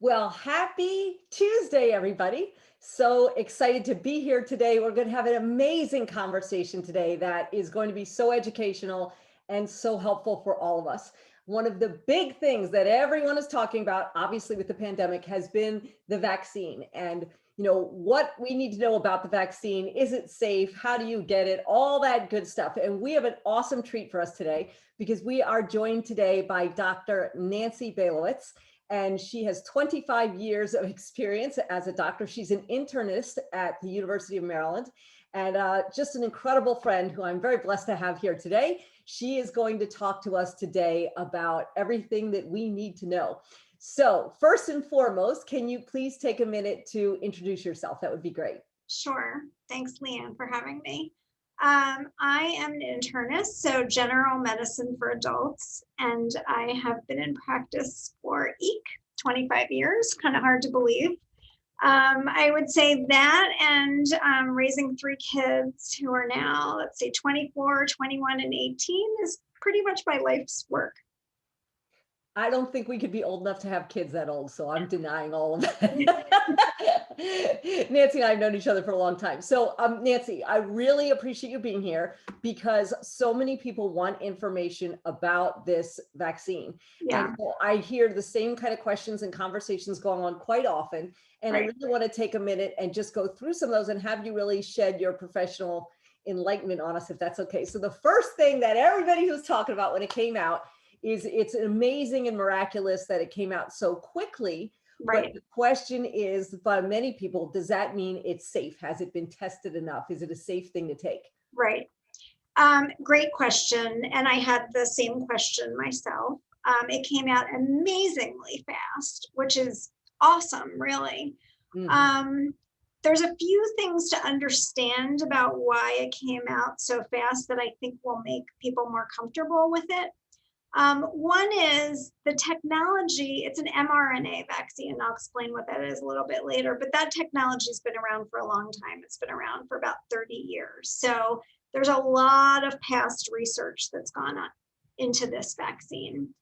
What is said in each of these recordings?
Well, happy Tuesday, everybody. So excited to be here today. We're going to have an amazing conversation today that is going to be so educational and so helpful for all of us. One of the big things that everyone is talking about, obviously with the pandemic, has been the vaccine and what we need to know about the vaccine. Is it safe? How do you get it? All that good stuff. And we have an awesome treat for us today because we are joined today by Dr. Nancy Bailowitz, and she has 25 years of experience as a doctor. She's an internist at the University of Maryland, and just an incredible friend who I'm very blessed to have here today. She is going to talk to us today about everything that we need to know. So first and foremost, can you please take a minute to introduce yourself? That would be great. Sure. Thanks, Leanne, for having me. I am an internist, so general medicine for adults, and I have been in practice for 25 years, kind of hard to believe. I would say that and raising three kids who are now, let's say 24, 21, and 18 is pretty much my life's work. I don't think we could be old enough to have kids that old, so I'm denying all of that. Nancy and I have known each other for a long time. So, Nancy, I really appreciate you being here because so many people want information about this vaccine. Yeah. And so I hear the same kind of questions and conversations going on quite often. And I Right. really want to take a minute and just go through some of those and have you really shed your professional enlightenment on us, if that's okay. So the first thing that everybody was talking about when it came out is it's amazing and miraculous that it came out so quickly. But Right. the question is, by many people, does that mean it's safe? Has it been tested enough? Is it a safe thing to take? Right. Great question. And I had the same question myself. It came out amazingly fast, which is awesome, really. Mhm. Um, there's a few things to understand about why it came out so fast that I think will make people more comfortable with it. One is the technology, it's an mRNA vaccine, and I'll explain what that is a little bit later, but that technology has been around for a long time. It's been around for about 30 years. So there's a lot of past research that's gone on into this vaccine.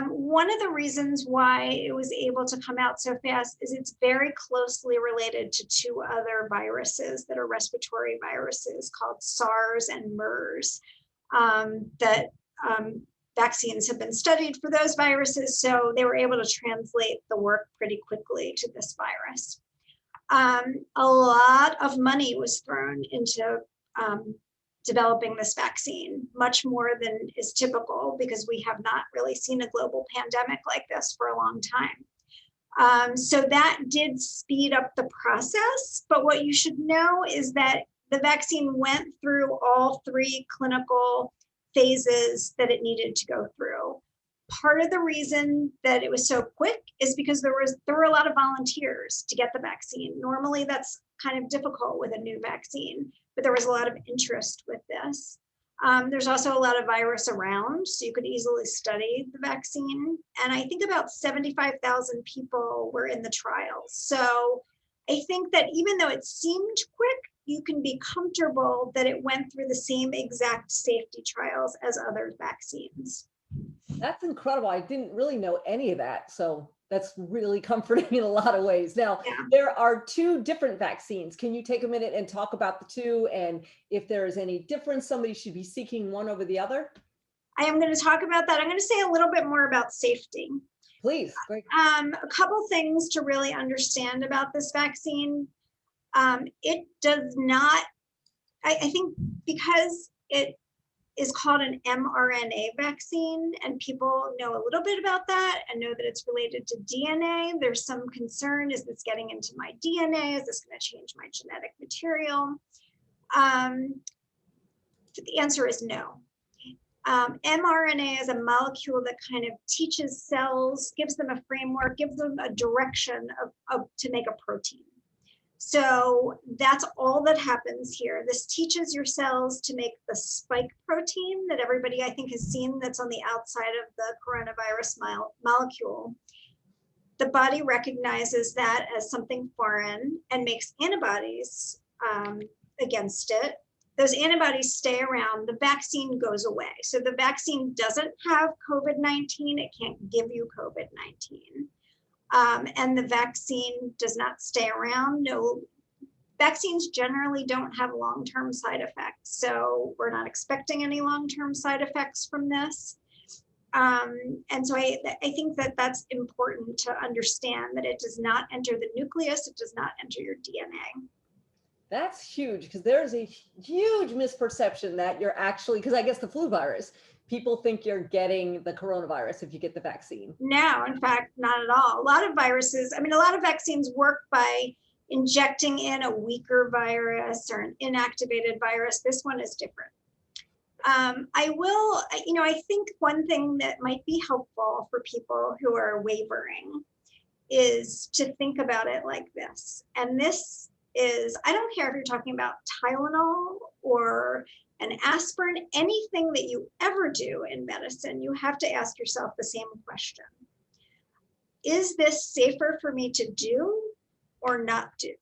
One of the reasons why it was able to come out so fast is it's very closely related to two other viruses that are respiratory viruses called SARS and MERS that vaccines have been studied for those viruses, so they were able to translate the work pretty quickly to this virus. A lot of money was thrown into developing this vaccine, much more than is typical because we have not really seen a global pandemic like this for a long time. So that did speed up the process, but what you should know is that the vaccine went through all three clinical phases that it needed to go through. Part of the reason that it was so quick is because there were a lot of volunteers to get the vaccine. Normally that's kind of difficult with a new vaccine, but there was a lot of interest with this. There's also a lot of virus around, so you could easily study the vaccine. And I think about 75,000 people were in the trials. So I think that even though it seemed quick, you can be comfortable that it went through the same exact safety trials as other vaccines. That's incredible. I didn't really know any of that. So that's really comforting in a lot of ways. Now, Yeah, there are two different vaccines. Can you take a minute and talk about the two and if there is any difference, somebody should be seeking one over the other? I am going to talk about that. I'm going to say a little bit more about safety. Please. Great. A couple things to really understand about this vaccine. It does not, I think because it is called an mRNA vaccine and people know a little bit about that and know that it's related to DNA. There's some concern, is this getting into my DNA? Is this going to change my genetic material? The answer is no. mRNA is a molecule that kind of teaches cells, gives them a framework, gives them a direction to make a protein. So that's all that happens here. This teaches your cells to make the spike protein that everybody I think has seen that's on the outside of the coronavirus molecule. The body recognizes that as something foreign and makes antibodies against it. Those antibodies stay around, the vaccine goes away. So the vaccine doesn't have COVID-19, it can't give you COVID-19. and the vaccine does not stay around. No, vaccines generally don't have long-term side effects, so we're not expecting any long-term side effects from this. And so I think that that's important to understand, that it does not enter the nucleus, it does not enter your DNA. That's huge, because there's a huge misperception that you're actually, because I guess the flu virus, people think you're getting the coronavirus if you get the vaccine. No, in fact, not at all. A lot of viruses, I mean, a lot of vaccines work by injecting in a weaker virus or an inactivated virus. This one is different. I think one thing that might be helpful for people who are wavering is to think about it like this. And this is, I don't care if you're talking about Tylenol or an aspirin, anything that you ever do in medicine, you have to ask yourself the same question. Is this safer for me to do or not do?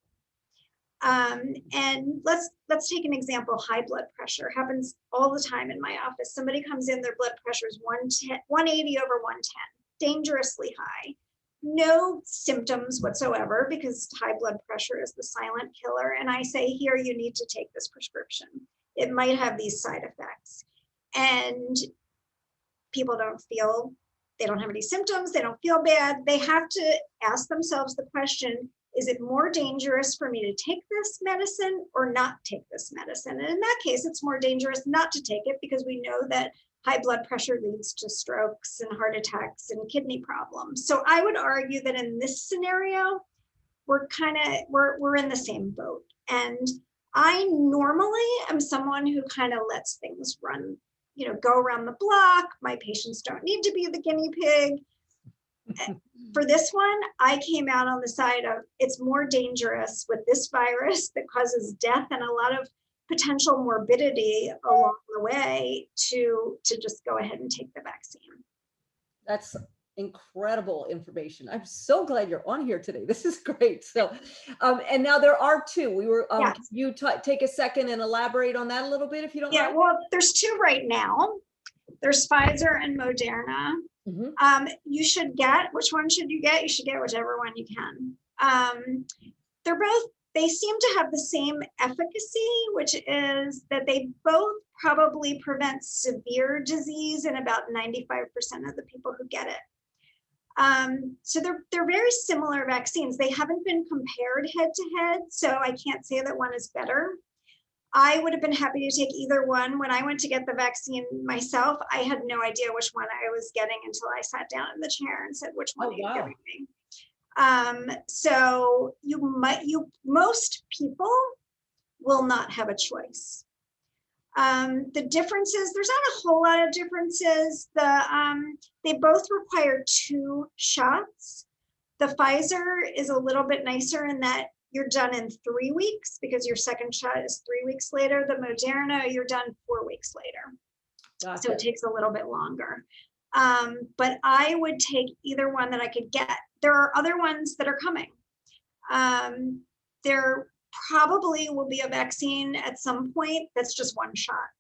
And let's take an example. High blood pressure happens all the time in my office. Somebody comes in, their blood pressure is 180 over 110, dangerously high. No symptoms whatsoever, because high blood pressure is the silent killer. And I say, here, you need to take this prescription. It might have these side effects. And people they don't have any symptoms, they don't feel bad. They have to ask themselves the question, is it more dangerous for me to take this medicine or not take this medicine? And in that case, it's more dangerous not to take it, because we know that high blood pressure leads to strokes and heart attacks and kidney problems. So I would argue that in this scenario, we're in the same boat. And I normally am someone who kind of lets things run, go around the block. My patients don't need to be the guinea pig. For this one, I came out on the side of, it's more dangerous with this virus that causes death and a lot of potential morbidity along the way to just go ahead and take the vaccine. That's incredible information. I'm so glad you're on here today. This is great. So, and now there are two. We were, Yes. Can you take a second and elaborate on that a little bit, if you don't mind? Well, there's two right now. There's Pfizer and Moderna. Mm-hmm. You should get, which one should you get? You should get whichever one you can. They seem to have the same efficacy, which is that they both probably prevent severe disease in about 95% of the people who get it. So they're very similar vaccines. They haven't been compared head to head, so I can't say that one is better. I would have been happy to take either one. When I went to get the vaccine myself, I had no idea which one I was getting until I sat down in the chair and said, which one are you giving me? So most people will not have a choice. The differences, there's not a whole lot of differences. They both require 2 shots. The Pfizer is a little bit nicer in that you're done in 3 weeks, because your second shot is 3 weeks later. The Moderna, you're done 4 weeks later. Gotcha. So it takes a little bit longer. But I would take either one that I could get. There are other ones that are coming. There probably will be a vaccine at some point that's just 1 shot.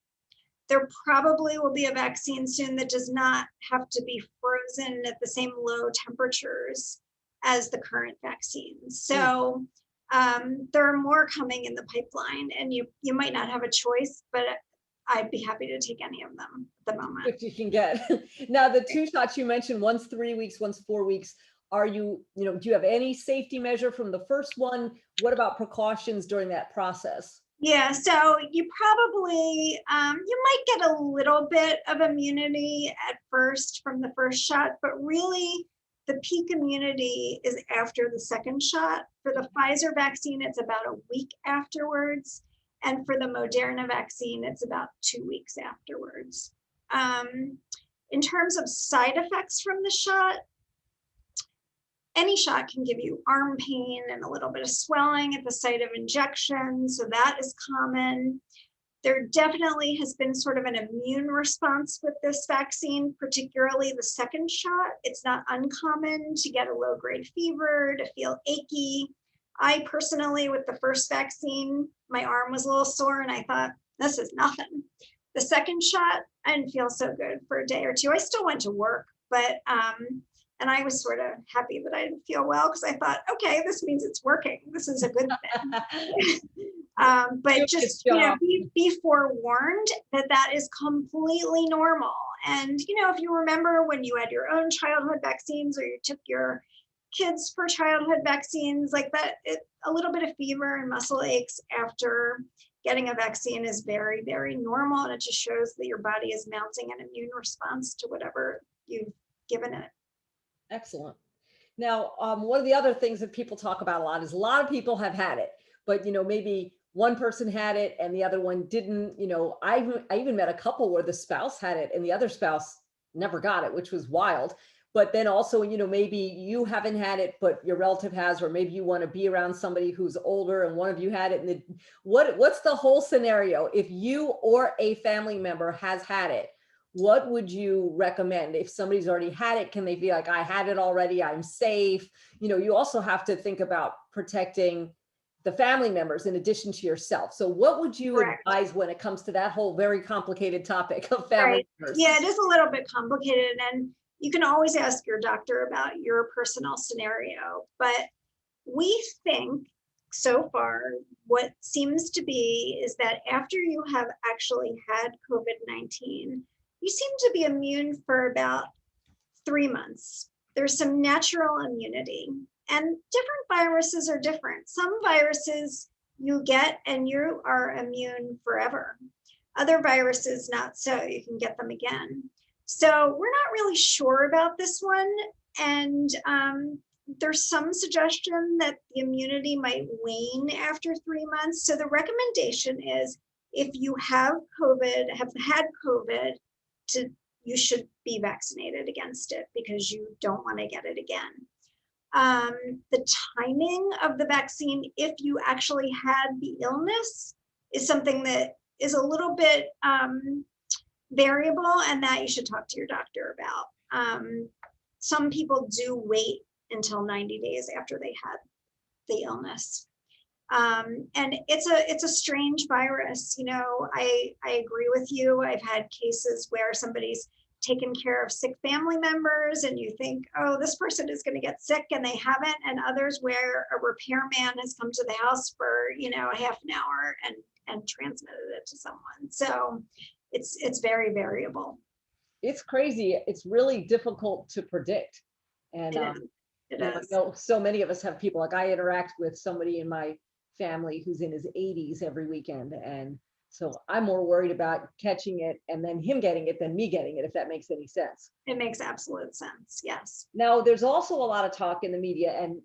There probably will be a vaccine soon that does not have to be frozen at the same low temperatures as the current vaccines. So there are more coming in the pipeline, and you might not have a choice, but I'd be happy to take any of them at the moment. If you can get. Now, the 2 shots you mentioned, one's 3 weeks, one's 4 weeks. Do you have any safety measure from the first one? What about precautions during that process? Yeah, so you probably, you might get a little bit of immunity at first from the first shot, but really the peak immunity is after the second shot. For the Pfizer vaccine, it's about a week afterwards. And for the Moderna vaccine, it's about 2 weeks afterwards. In terms of side effects from the shot, any shot can give you arm pain and a little bit of swelling at the site of injection. So that is common. There definitely has been sort of an immune response with this vaccine, particularly the second shot. It's not uncommon to get a low-grade fever, to feel achy. I personally, with the first vaccine, my arm was a little sore and I thought, this is nothing. The second shot, I didn't feel so good for a day or two. I still went to work, but And I was sort of happy that I didn't feel well because I thought, okay, this means it's working. This is a good thing. But Its just, job. be forewarned that that is completely normal. And, if you remember when you had your own childhood vaccines or you took your kids for childhood vaccines like that, a little bit of fever and muscle aches after getting a vaccine is very, very normal. And it just shows that your body is mounting an immune response to whatever you've given it. Excellent. Now, one of the other things that people talk about a lot is a lot of people have had it, but maybe one person had it and the other one didn't. I even met a couple where the spouse had it and the other spouse never got it, which was wild. But then also, maybe you haven't had it, but your relative has, or maybe you want to be around somebody who's older and one of you had it. And what's the whole scenario if you or a family member has had it? What would you recommend if somebody's already had it? Can they be like, I had it already, I'm safe? You also have to think about protecting the family members in addition to yourself. So what would you Correct. advise when it comes to that whole very complicated topic of family Right. members? Yeah, it is a little bit complicated. And you can always ask your doctor about your personal scenario. But we think so far, what seems to be is that after you have actually had COVID-19, you seem to be immune for about 3 months. There's some natural immunity, and different viruses are different. Some viruses you get and you are immune forever. Other viruses, not so, you can get them again. So we're not really sure about this one. And there's some suggestion that the immunity might wane after 3 months. So the recommendation is if you have had COVID, you should be vaccinated against it because you don't want to get it again. The timing of the vaccine, if you actually had the illness, is something that is a little bit variable, and that you should talk to your doctor about. Some people do wait until 90 days after they had the illness. And it's a strange virus. I agree with you. I've had cases where somebody's taken care of sick family members and you think, oh, this person is going to get sick, and they haven't. And others where a repairman has come to the house for, a half an hour and transmitted it to someone. So it's very variable. It's crazy. It's really difficult to predict. And It I is. know so many of us have people, like I interact with somebody in my family who's in his 80s every weekend. And so I'm more worried about catching it and then him getting it than me getting it, if that makes any sense. It makes absolute sense. Yes. Now, there's also a lot of talk in the media, and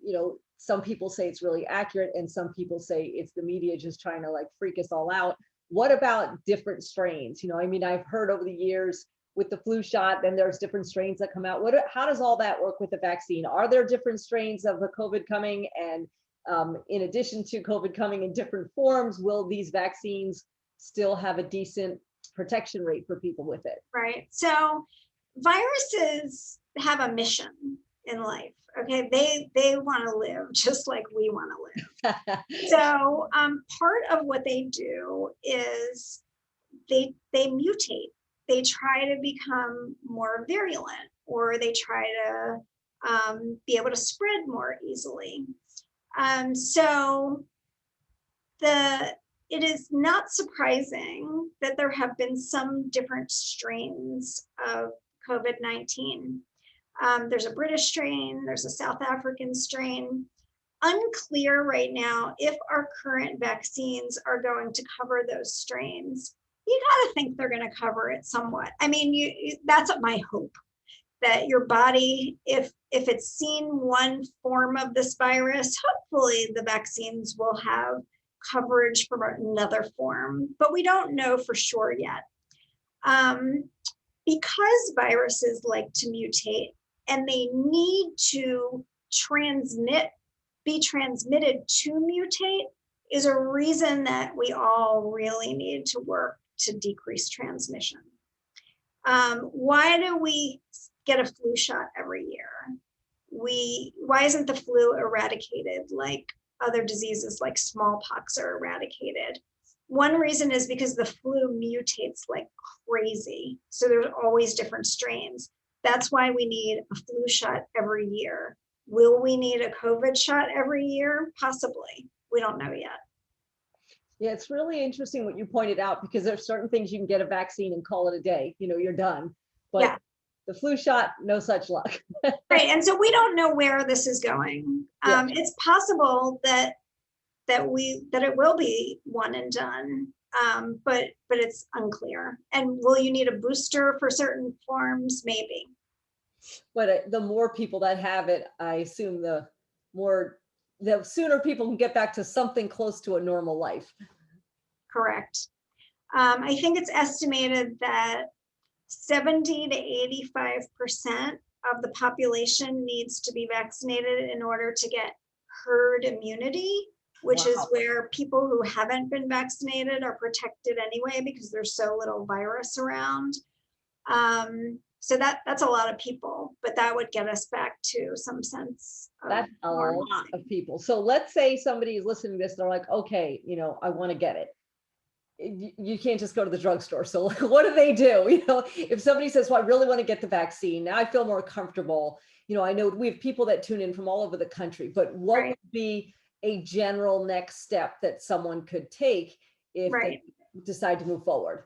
some people say it's really accurate and some people say it's the media just trying to like freak us all out. What about different strains? I've heard over the years with the flu shot, then there's different strains that come out. How does all that work with the vaccine? Are there different strains of the COVID coming? And in addition to COVID coming in different forms, will these vaccines still have a decent protection rate for people with it? Right. So viruses have a mission in life. Okay. They want to live just like we want to live. So part of what they do is they mutate. They try to become more virulent, or they try to be able to spread more easily. So it is not surprising that there have been some different strains of COVID-19. There's a British strain, there's a South African strain. Unclear right now if our current vaccines are going to cover those strains. You got to think they're going to cover it somewhat. I mean, that's my hope, that your body, if it's seen one form of this virus, hopefully the vaccines will have coverage for another form, but we don't know for sure yet. Because viruses like to mutate and they need to be transmitted to mutate, is a reason that we all really need to work to decrease transmission. Why do we get a flu shot every year? Why isn't the flu eradicated like other diseases like smallpox are eradicated? One reason is because the flu mutates like crazy. So there's always different strains. That's why we need a flu shot every year. Will we need a COVID shot every year? Possibly. We don't know yet. Yeah, it's really interesting what you pointed out, because there's certain things you can get a vaccine and call it a day, you're done. But Yeah. the flu shot, no such luck. Right. And so we don't know where this is going. Yeah. It's possible that it will be one and done. But it's unclear. And will you need a booster for certain forms? Maybe. But the more people that have it, I assume the sooner people can get back to something close to a normal life. Correct. I think it's estimated that 70 to 85% of the population needs to be vaccinated in order to get herd immunity, which is where people who haven't been vaccinated are protected anyway because there's so little virus around. So that's a lot of people, but that would get us back to some sense of That's a normalcy. lot of people. So let's say somebody is listening to this, they're like, okay, I want to get it. You can't just go to the drugstore. So like, what do they do? If somebody says, well, I really want to get the vaccine, now I feel more comfortable. I know we have people that tune in from all over the country, but what would be a general next step that someone could take if they decide to move forward?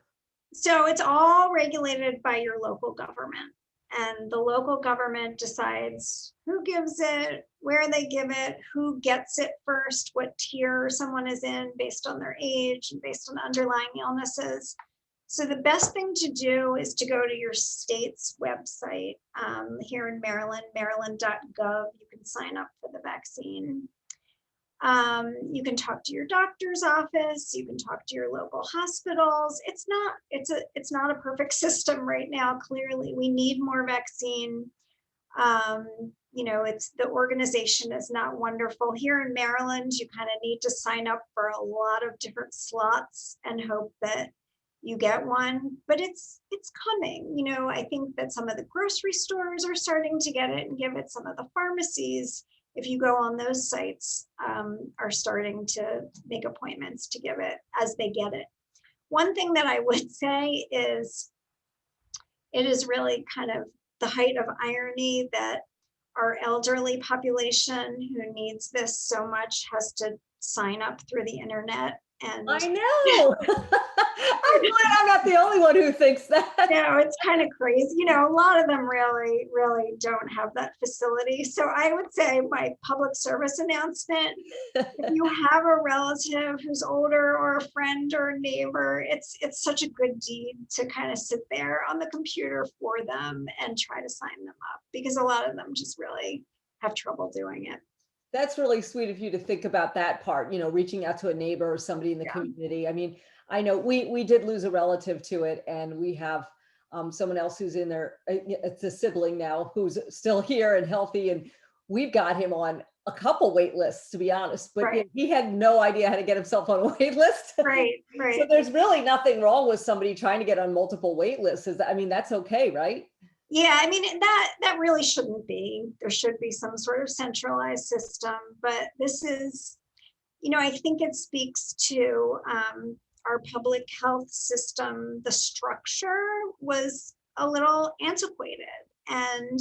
So it's all regulated by your local government, and the local government decides who gives it, where they give it, who gets it first, what tier someone is in based on their age and based on underlying illnesses. So the best thing to do is to go to your state's website. Here in Maryland, maryland.gov, you can sign up for the vaccine. You can talk to your doctor's office. You can talk to your local hospitals. It's not a perfect system right now. Clearly, we need more vaccine. The organization is not wonderful. Here in Maryland, you kind of need to sign up for a lot of different slots and hope that you get one, but it's coming. I think that some of the grocery stores are starting to get it and give it. Some of the pharmacies, if you go on those sites, are starting to make appointments to give it as they get it. One thing that I would say is it is really kind of the height of irony that our elderly population who needs this so much has to sign up through the internet. And I know. I'm glad I'm not the only one who thinks that. No, it's kind of crazy. A lot of them really, really don't have that facility. So I would say my public service announcement, if you have a relative who's older or a friend or a neighbor, it's such a good deed to kind of sit there on the computer for them and try to sign them up, because a lot of them just really have trouble doing it. That's really sweet of you to think about that part, reaching out to a neighbor or somebody in the community. I mean, I know we did lose a relative to it, and we have someone else who's in there. It's a sibling now who's still here and healthy, and we've got him on a couple wait lists, to be honest, but he had no idea how to get himself on a wait list. Right. So there's really nothing wrong with somebody trying to get on multiple wait lists. That's okay, right? Yeah, that really shouldn't be. There should be some sort of centralized system, but this is, I think it speaks to our public health system. The structure was a little antiquated, and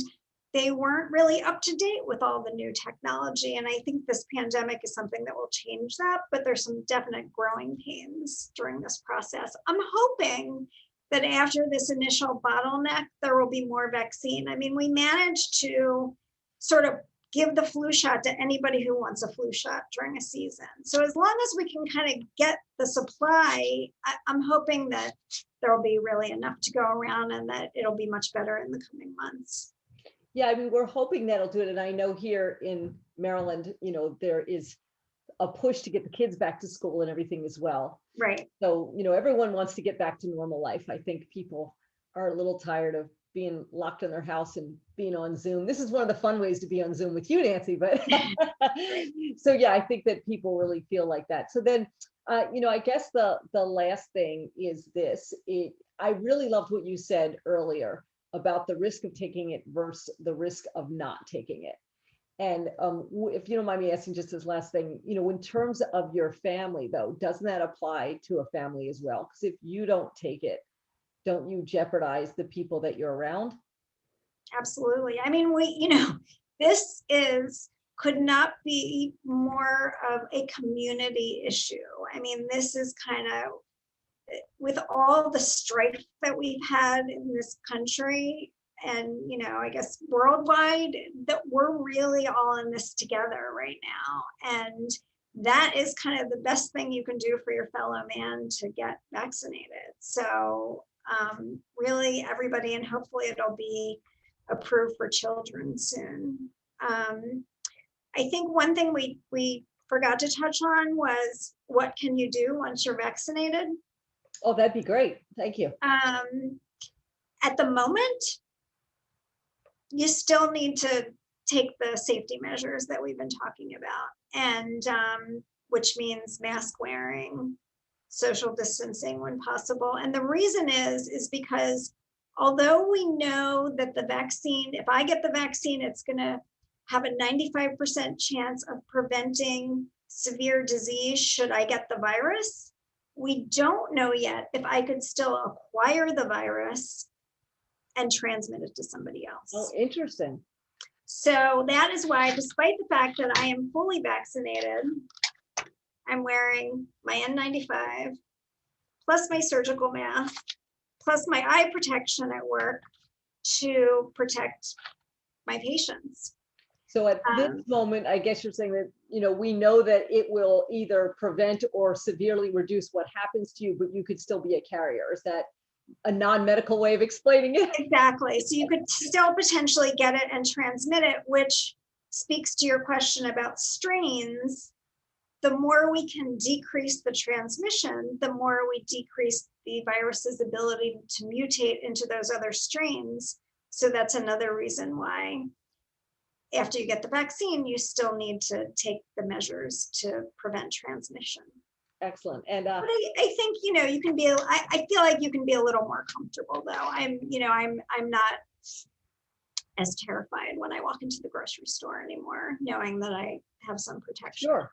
they weren't really up to date with all the new technology. And I think this pandemic is something that will change that, but there's some definite growing pains during this process. I'm hoping that after this initial bottleneck, there will be more vaccine. We managed to sort of give the flu shot to anybody who wants a flu shot during a season. So as long as we can kind of get the supply, I'm hoping that there will be really enough to go around and that it'll be much better in the coming months. Yeah, we're hoping that'll do it. And I know here in Maryland, there is a push to get the kids back to school and everything as well. Right. So, everyone wants to get back to normal life. I think people are a little tired of being locked in their house and being on Zoom. This is one of the fun ways to be on Zoom with you, Nancy, but so yeah, I think that people really feel like that. So then, I guess the last thing is this. I really loved what you said earlier about the risk of taking it versus the risk of not taking it. And if you don't mind me asking just this last thing, in terms of your family, though, doesn't that apply to a family as well? Because if you don't take it, don't you jeopardize the people that you're around? Absolutely. I mean, this could not be more of a community issue. I mean, this is kind of with all the strife that we've had in this country and, I guess worldwide, that we're really all in this together right now. And that is kind of the best thing you can do for your fellow man, to get vaccinated. So, really, everybody, and hopefully it'll be approved for children soon. Um, I think one thing we forgot to touch on was, what can you do once you're vaccinated? Oh, that'd be great. Thank you. At the moment, you still need to take the safety measures that we've been talking about, and which means mask wearing, social distancing when possible. And the reason is because although we know that the vaccine, if I get the vaccine, it's going to have a 95% chance of preventing severe disease should I get the virus, we don't know yet if I could still acquire the virus and transmit it to somebody Oh, else. interesting. So that is why, despite the fact that I am fully vaccinated, I'm wearing my N95, plus my surgical mask, plus my eye protection at work to protect my patients. So at this moment, I guess you're saying that, we know that it will either prevent or severely reduce what happens to you, but you could still be a carrier. Is that a non-medical way of explaining it? Exactly. So you could still potentially get it and transmit it, which speaks to your question about strains. The more we can decrease the transmission, the more we decrease the virus's ability to mutate into those other strains. So that's another reason why, after you get the vaccine, you still need to take the measures to prevent transmission. Excellent. And but I think, you can be, I feel like you can be a little more comfortable though. I'm not as terrified when I walk into the grocery store anymore, knowing that I have some protection. sure.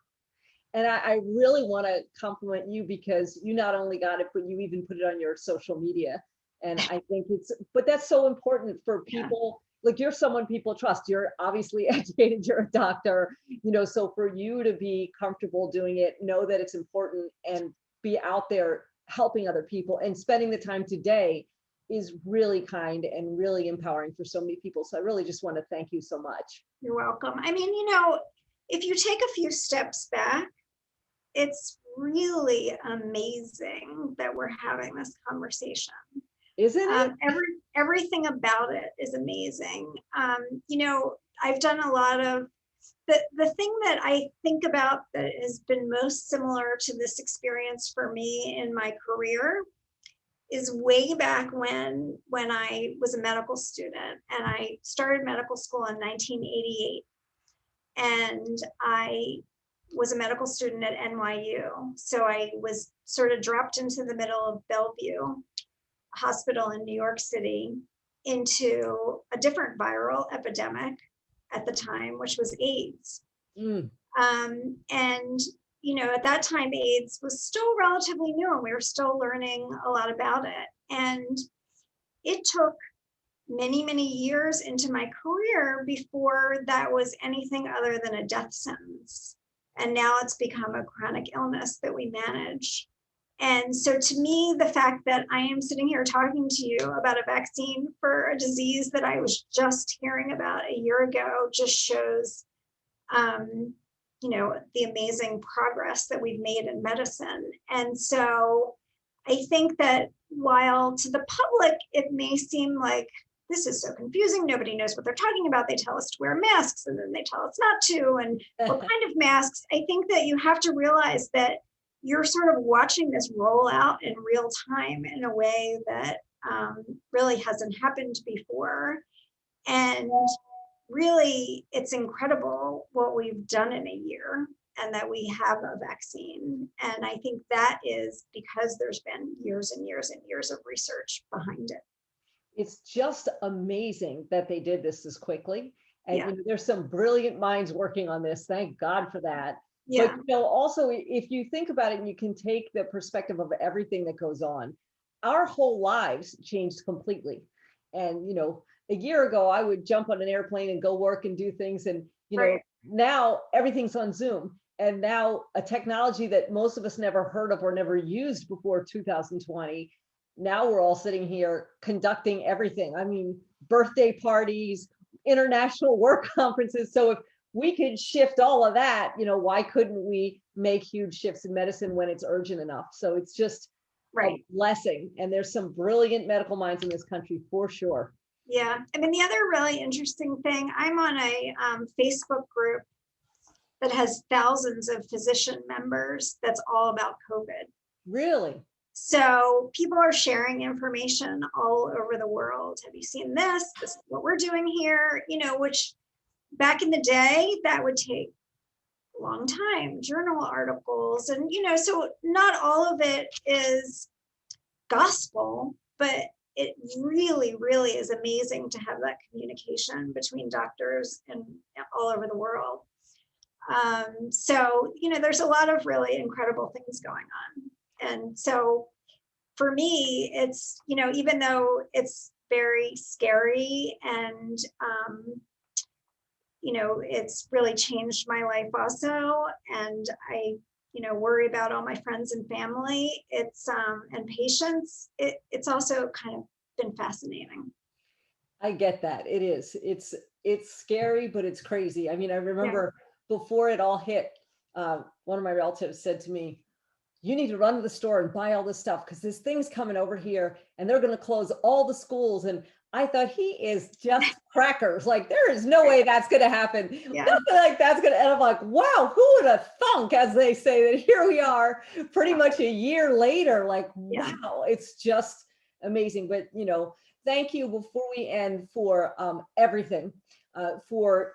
And I really want to compliment you, because you not only got it, but you even put it on your social media. And I think but that's so important for people. Like, you're someone people trust. You're obviously educated, you're a doctor, so for you to be comfortable doing it, know that it's important, and be out there helping other people and spending the time today is really kind and really empowering for so many people. So I really just want to thank you so much. You're welcome. I mean, if you take a few steps back, it's really amazing that we're having this conversation. Isn't it? Everything about it is amazing. I've done a lot of the thing that I think about that has been most similar to this experience for me in my career is way back when I was a medical student, and I started medical school in 1988, and I was a medical student at NYU. So I was sort of dropped into the middle of Bellevue Hospital in New York City into a different viral epidemic at the time, which was AIDS. And at that time, AIDS was still relatively new, and we were still learning a lot about it. And it took many, many years into my career before that was anything other than a death sentence. And now it's become a chronic illness that we manage. And so to me, the fact that I am sitting here talking to you about a vaccine for a disease that I was just hearing about a year ago just shows, the amazing progress that we've made in medicine. And so I think that while to the public, it may seem like this is so confusing, nobody knows what they're talking about. They tell us to wear masks, and then they tell us not to, and what kind of masks. I think that you have to realize that you're sort of watching this roll out in real time in a way that really hasn't happened before. And really, it's incredible what we've done in a year, and that we have a vaccine. And I think that is because there's been years and years and years of research behind it. It's just amazing that they did this quickly. And Yeah. there's some brilliant minds working on this. Thank God for that. Yeah. But also, if you think about it and you can take the perspective of everything that goes on, our whole lives changed completely. And a year ago, I would jump on an airplane and go work and do things. And, Right. now everything's on Zoom. And now a technology that most of us never heard of or never used before 2020. Now we're all sitting here conducting everything. I mean, birthday parties, international work conferences. So if we could shift all of that, why couldn't we make huge shifts in medicine when it's urgent enough? So it's just a Right. blessing. And there's some brilliant medical minds in this country for sure. Yeah. I mean, the other really interesting thing, I'm on a Facebook group that has thousands of physician members that's all about COVID. Really? So people are sharing information all over the world. Have you seen this? This is what we're doing here, which back in the day, that would take a long time, journal articles. And, so not all of it is gospel, but it really, really is amazing to have that communication between doctors and all over the world. So, there's a lot of really incredible things going on. And so for me, it's, even though it's very scary and, it's really changed my life also. And I, worry about all my friends and family. It's, and patients, it's also kind of been fascinating. I get that. It is. It's scary, but it's crazy. I mean, I Yeah. remember before it all hit, one of my relatives said to me, "You need to run to the store and buy all this stuff because this thing's coming over here and they're going to close all the schools." And I thought, he is just crackers. Like, there is no way that's going to happen. Yeah. Nothing like that's going to. And I'm like, wow, who would have thunk, as they say, that here we are pretty much a year later. Like, Yeah. wow, it's just amazing. But, thank you before we end for everything. For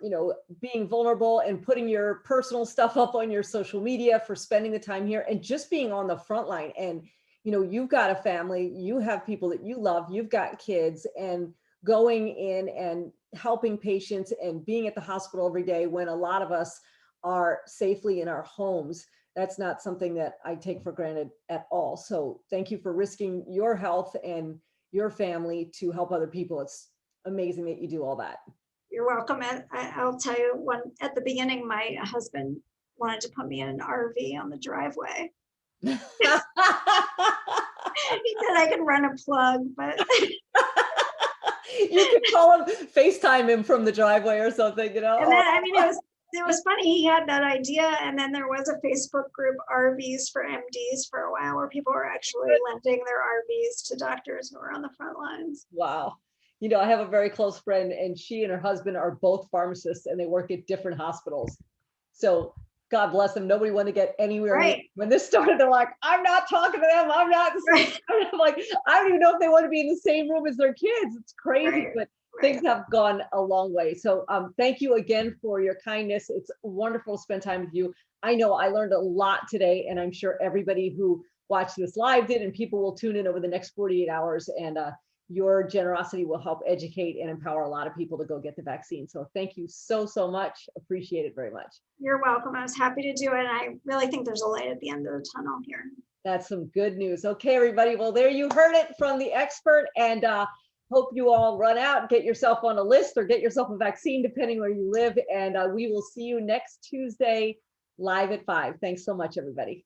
being vulnerable and putting your personal stuff up on your social media, for spending the time here and just being on the front line. And you've got a family, you have people that you love, you've got kids, and going in and helping patients and being at the hospital every day when a lot of us are safely in our homes. That's not something that I take for granted at all. So thank you for risking your health and your family to help other people. It's amazing that you do all that. You're welcome. And I'll tell you, at the beginning, my husband wanted to put me in an RV on the driveway. He said I could run a plug, but you could call him, FaceTime him from the driveway or something, And then, I mean, it was funny. He had that idea, and then there was a Facebook group, RVs for MDs, for a while, where people were actually lending their RVs to doctors who were on the front lines. Wow. I have a very close friend, and she and her husband are both pharmacists, and they work at different hospitals. So God bless them. Nobody wanted to get anywhere. Right. When this started, they're like, "I'm not talking to them. I'm not." Right. I'm like, I don't even know if they want to be in the same room as their kids. It's crazy, Right. but things have gone a long way. So thank you again for your kindness. It's wonderful to spend time with you. I know I learned a lot today, and I'm sure everybody who watched this live did, and people will tune in over the next 48 hours. And your generosity will help educate and empower a lot of people to go get the vaccine. So thank you so, so much. Appreciate it very much. You're welcome. I was happy to do it. And I really think there's a light at the end of the tunnel here. That's some good news. Okay, everybody. Well, there you heard it from the expert, and hope you all run out and get yourself on a list or get yourself a vaccine, depending where you live. And we will see you next Tuesday live at 5. Thanks so much, everybody.